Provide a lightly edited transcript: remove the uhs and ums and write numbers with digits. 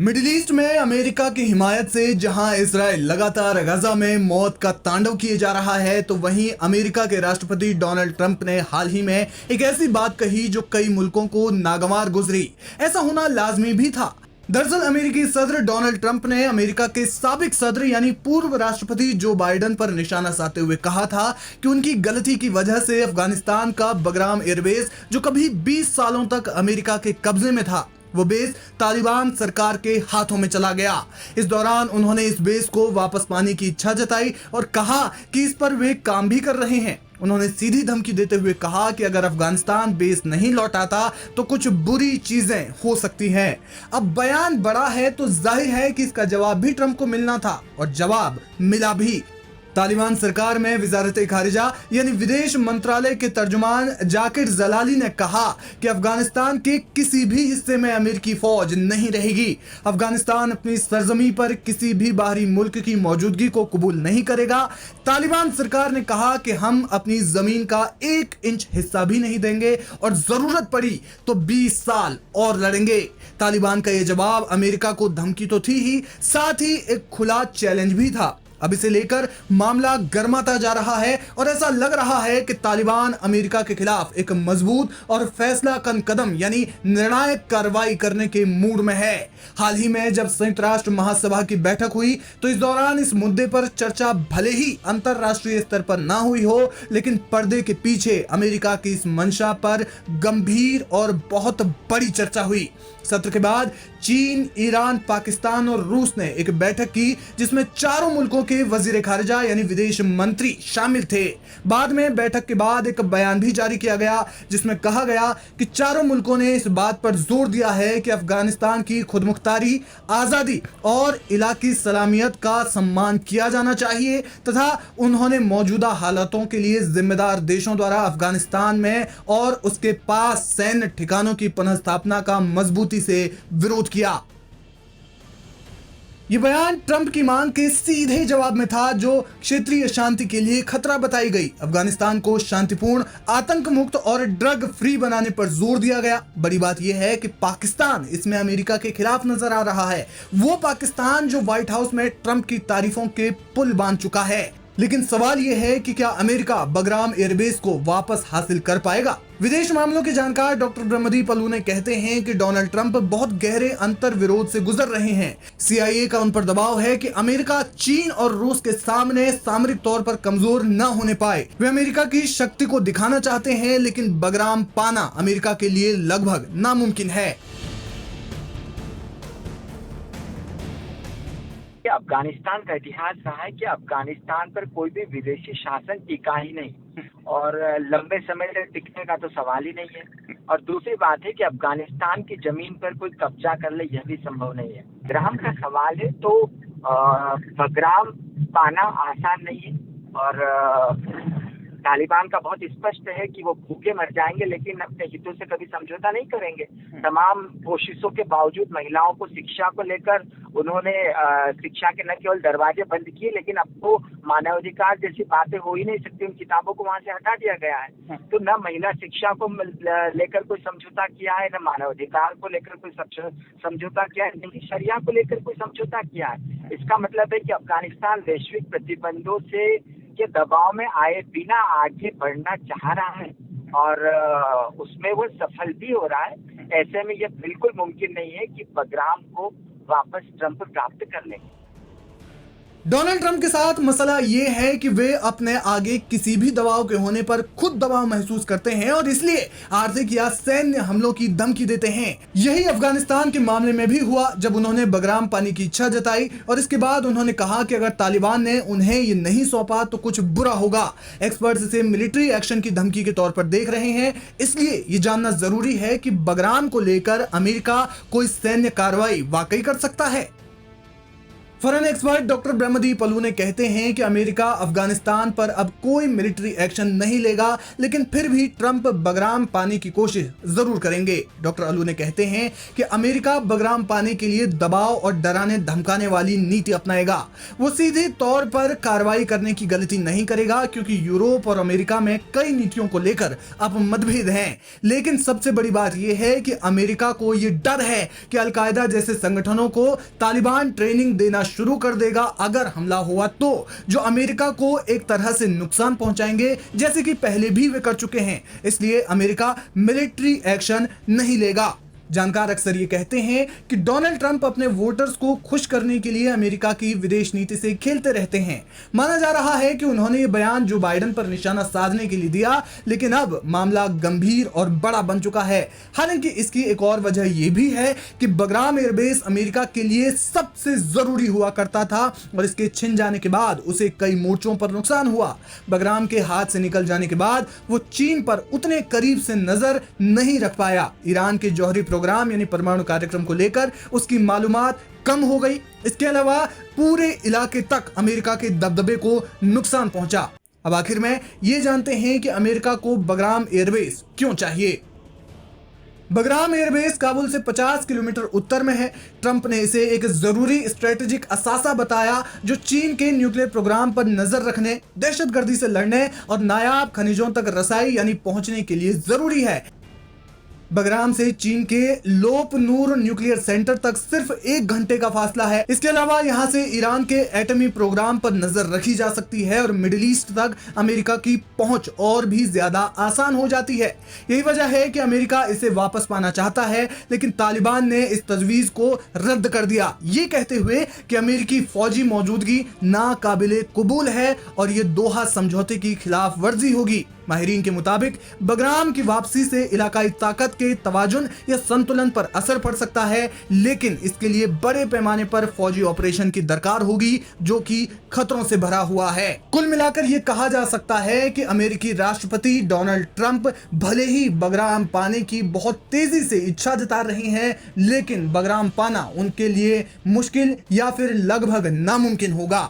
Middle east में America की हिमायत से जहां इजराइल लगातार गजा में मौत का तांडव किए जा रहा है, तो वहीं अमेरिका के राष्ट्रपति डोनाल्ड ट्रंप ने हाल ही में एक ऐसी बात कही जो कई मुल्कों को नागवार गुजरी। ऐसा होना लाजमी भी था। दरअसल अमेरिकी सदर डोनाल्ड ट्रंप ने अमेरिका के साबिक सदर यानी पूर्व राष्ट्रपति जो बाइडेन पर निशाना साधते हुए कहा था कि उनकी गलती की वजह से अफगानिस्तान का बगराम एयरबेस, जो कभी 20 सालों तक अमेरिका के कब्जे में था, वो बेस तालिबान सरकार के हाथों में चला गया। इस दौरान उन्होंने इस बेस को वापस पाने की इच्छा जताई और कहा कि इस पर वे काम भी कर रहे हैं। उन्होंने सीधी धमकी देते हुए कहा कि अगर अफगानिस्तान बेस नहीं लौटाता तो कुछ बुरी चीजें हो सकती हैं। अब बयान बड़ा है तो जाहिर है कि इसका जवाब भी ट्रंप को मिलना था और जवाब मिला भी। तालिबान सरकार में वजारत-ए-खारिजा यानी विदेश मंत्रालय के तर्जुमान जाकिर जलाली ने कहा कि अफगानिस्तान के किसी भी हिस्से में अमेरिकी फौज नहीं रहेगी। अफगानिस्तान अपनी सरजमी पर किसी भी बाहरी मुल्क की मौजूदगी को कबूल नहीं करेगा। तालिबान सरकार ने कहा कि हम अपनी जमीन का 1 इंच हिस्सा भी नहीं देंगे और जरूरत पड़ी तो 20 साल और लड़ेंगे। तालिबान का यह जवाब अमेरिका को धमकी तो थी ही, साथ ही एक खुला चैलेंज भी था। अब इसे लेकर मामला गर्माता जा रहा है और ऐसा लग रहा है कि तालिबान अमेरिका के खिलाफ एक मजबूत और फैसलाकुन कदम यानी निर्णायक कार्रवाई करने के मूड में है। हाल ही में जब संयुक्त राष्ट्र महासभा की बैठक हुई तो इस दौरान इस मुद्दे पर चर्चा भले ही अंतरराष्ट्रीय स्तर पर ना हुई हो, लेकिन पर्दे के पीछे अमेरिका की इस मंशा पर गंभीर और बहुत बड़ी चर्चा हुई। सत्र के बाद चीन, ईरान, पाकिस्तान और रूस ने एक बैठक की जिसमें चारों मुल्कों के वजीर खारिजा यानी विदेश मंत्री शामिल थे। बाद में बैठक के बाद एक बयान भी जारी किया गया जिसमें कहा गया कि चारों मुल्कों ने इस बात पर जोर दिया है कि अफगानिस्तान की खुदमुख्तारी, आजादी और इलाकी सलामियत का सम्मान किया जाना चाहिए तथा उन्होंने मौजूदा हालातों के लिए जिम्मेदार देशों द्वारा अफगानिस्तान में और उसके पास सैन्य ठिकानों की पुनर्स्थापना का मजबूती से विरोध किया। यह बयान ट्रंप की मांग के सीधे जवाब में था जो क्षेत्रीय शांति के लिए खतरा बताई गई। अफगानिस्तान को शांतिपूर्ण, आतंक मुक्त और ड्रग फ्री बनाने पर जोर दिया गया। बड़ी बात यह है कि पाकिस्तान इसमें अमेरिका के खिलाफ नजर आ रहा है, वो पाकिस्तान जो व्हाइट हाउस में ट्रंप की तारीफों के पुल बांध चुका है। लेकिन सवाल यह है कि क्या अमेरिका बगराम एयरबेस को वापस हासिल कर पाएगा? विदेश मामलों के जानकार डॉक्टर ब्रह्मदीप अलूने कहते हैं कि डोनाल्ड ट्रंप बहुत गहरे अंतर विरोध से गुजर रहे हैं। CIA का उन पर दबाव है कि अमेरिका चीन और रूस के सामने सामरिक तौर पर कमजोर न होने पाए। वे अमेरिका की शक्ति को दिखाना चाहते हैं, लेकिन बगराम पाना अमेरिका के लिए लगभग नामुमकिन है। अफगानिस्तान का इतिहास रहा है कि अफगानिस्तान पर कोई भी विदेशी शासन टिका ही नहीं और लंबे समय तक टिकने का तो सवाल ही नहीं है। और दूसरी बात है कि अफगानिस्तान की जमीन पर कोई कब्जा कर ले यह भी संभव नहीं है। बगराम का सवाल है तो बगराम पाना आसान नहीं है और तालिबान का बहुत स्पष्ट है कि वो भूखे मर जाएंगे लेकिन अपने हितों से कभी समझौता नहीं करेंगे। तमाम कोशिशों के बावजूद महिलाओं को शिक्षा को लेकर उन्होंने शिक्षा के न केवल दरवाजे बंद किए, लेकिन अब तो मानवाधिकार जैसी बातें हो ही नहीं सकती। उन किताबों को वहां से हटा दिया गया है। तो न महिला शिक्षा को लेकर कोई समझौता किया है, न मानवाधिकार को लेकर कोई समझौता किया है, न शरिया को लेकर कोई समझौता किया है। इसका मतलब है कि अफगानिस्तान वैश्विक प्रतिबंधों से के दबाव में आए बिना आगे बढ़ना चाह रहा है और उसमें वो सफल भी हो रहा है। ऐसे में यह बिल्कुल मुमकिन नहीं है कि बगराम को वापस ट्रंप प्राप्त कर लें। डोनाल्ड ट्रंप के साथ मसला ये है कि वे अपने आगे किसी भी दबाव के होने पर खुद दबाव महसूस करते हैं और इसलिए आर्थिक या सैन्य हमलों की धमकी देते हैं। यही अफगानिस्तान के मामले में भी हुआ जब उन्होंने बगराम पाने की इच्छा जताई और इसके बाद उन्होंने कहा कि अगर तालिबान ने उन्हें ये नहीं सौंपा तो कुछ बुरा होगा। एक्सपर्ट्स इसे मिलिट्री एक्शन की धमकी के तौर पर देख रहे हैं, इसलिए ये जानना जरूरी है कि बगराम को लेकर अमेरिका कोई सैन्य कार्रवाई वाकई कर सकता है। फॉरेन एक्सपर्ट डॉक्टर ब्रह्मदीप अलू ने कहते हैं कि अमेरिका अफगानिस्तान पर अब कोई मिलिट्री एक्शन नहीं लेगा, लेकिन फिर भी ट्रंप बगराम पाने की कोशिश जरूर करेंगे। डॉक्टर अलू ने कहते हैं कि अमेरिका बगराम पाने के लिए दबाव और डराने धमकाने वाली नीति अपनाएगा। वो सीधे तौर पर कार्रवाई करने की गलती नहीं करेगा, क्योंकि यूरोप और अमेरिका में कई नीतियों को लेकर अब मतभेद हैं। लेकिन सबसे बड़ी बात यह है कि अमेरिका को यह डर है कि अलकायदा जैसे संगठनों को तालिबान ट्रेनिंग देना शुरू कर देगा अगर हमला हुआ तो, जो अमेरिका को एक तरह से नुकसान पहुंचाएंगे, जैसे कि पहले भी वे कर चुके हैं। इसलिए अमेरिका मिलिट्री एक्शन नहीं लेगा। जानकार अक्सर ये कहते हैं कि डोनाल्ड ट्रंप अपने वोटर्स को खुश करने के लिए अमेरिका की विदेश नीति से खेलते रहते हैं। माना जा रहा है कि उन्होंने ये बयान जो बाइडेन पर निशाना साधने के लिए दिया, लेकिन अब मामला गंभीर और बड़ा बन चुका है। हालांकि इसकी एक और वजह यह भी है कि बगराम एयरबेस अमेरिका के लिए सबसे जरूरी हुआ करता था और इसके छिन जाने के बाद उसे कई मोर्चों पर नुकसान हुआ। बगराम के हाथ से निकल जाने के बाद वो चीन पर उतने करीब से नजर नहीं रख पाया। ईरान के जौहरी प्रोग्राम यानी परमाणु कार्यक्रम को लेकर उसकी मालूमात कम हो गई। इसके अलावा पूरे इलाके तक अमेरिका के दबदबे को नुकसान पहुंचा। अब आखिर में ये जानते हैं कि अमेरिका को बगराम एयरबेस क्यों चाहिए। बगराम एयरबेस काबुल से 50 किलोमीटर उत्तर में है। ट्रंप ने इसे एक जरूरी स्ट्रेटेजिक असासा बताया जो चीन के न्यूक्लियर प्रोग्राम पर नजर रखने, दहशतगर्दी से लड़ने और नायाब खनिजों तक रसाई यानी पहुंचने के लिए जरूरी है। बगराम से चीन के लोप नूर न्यूक्लियर सेंटर तक सिर्फ 1 घंटे का फासला है। इसके अलावा यहां से ईरान के एटमी प्रोग्राम पर नजर रखी जा सकती है और मिडिल ईस्ट तक अमेरिका की पहुंच और भी ज्यादा आसान हो जाती है। यही वजह है कि अमेरिका इसे वापस पाना चाहता है, लेकिन तालिबान ने इस तजवीज को रद्द कर दिया, ये कहते हुए कि अमेरिकी फौजी मौजूदगी नाकाबिले कबूल है और ये दोहा समझौते की खिलाफ वर्जी होगी। माहिरीन के मुताबिक बगराम की वापसी से इलाकाई ताकत के तवाजुन या संतुलन पर असर पड़ सकता है, लेकिन इसके लिए बड़े पैमाने पर फौजी ऑपरेशन की दरकार होगी जो कि खतरों से भरा हुआ है। कुल मिलाकर यह कहा जा सकता है कि अमेरिकी राष्ट्रपति डोनाल्ड ट्रंप भले ही बगराम पाने की बहुत तेजी से इच्छा जता रही हैं, लेकिन बगराम पाना उनके लिए मुश्किल या फिर लगभग नामुमकिन होगा।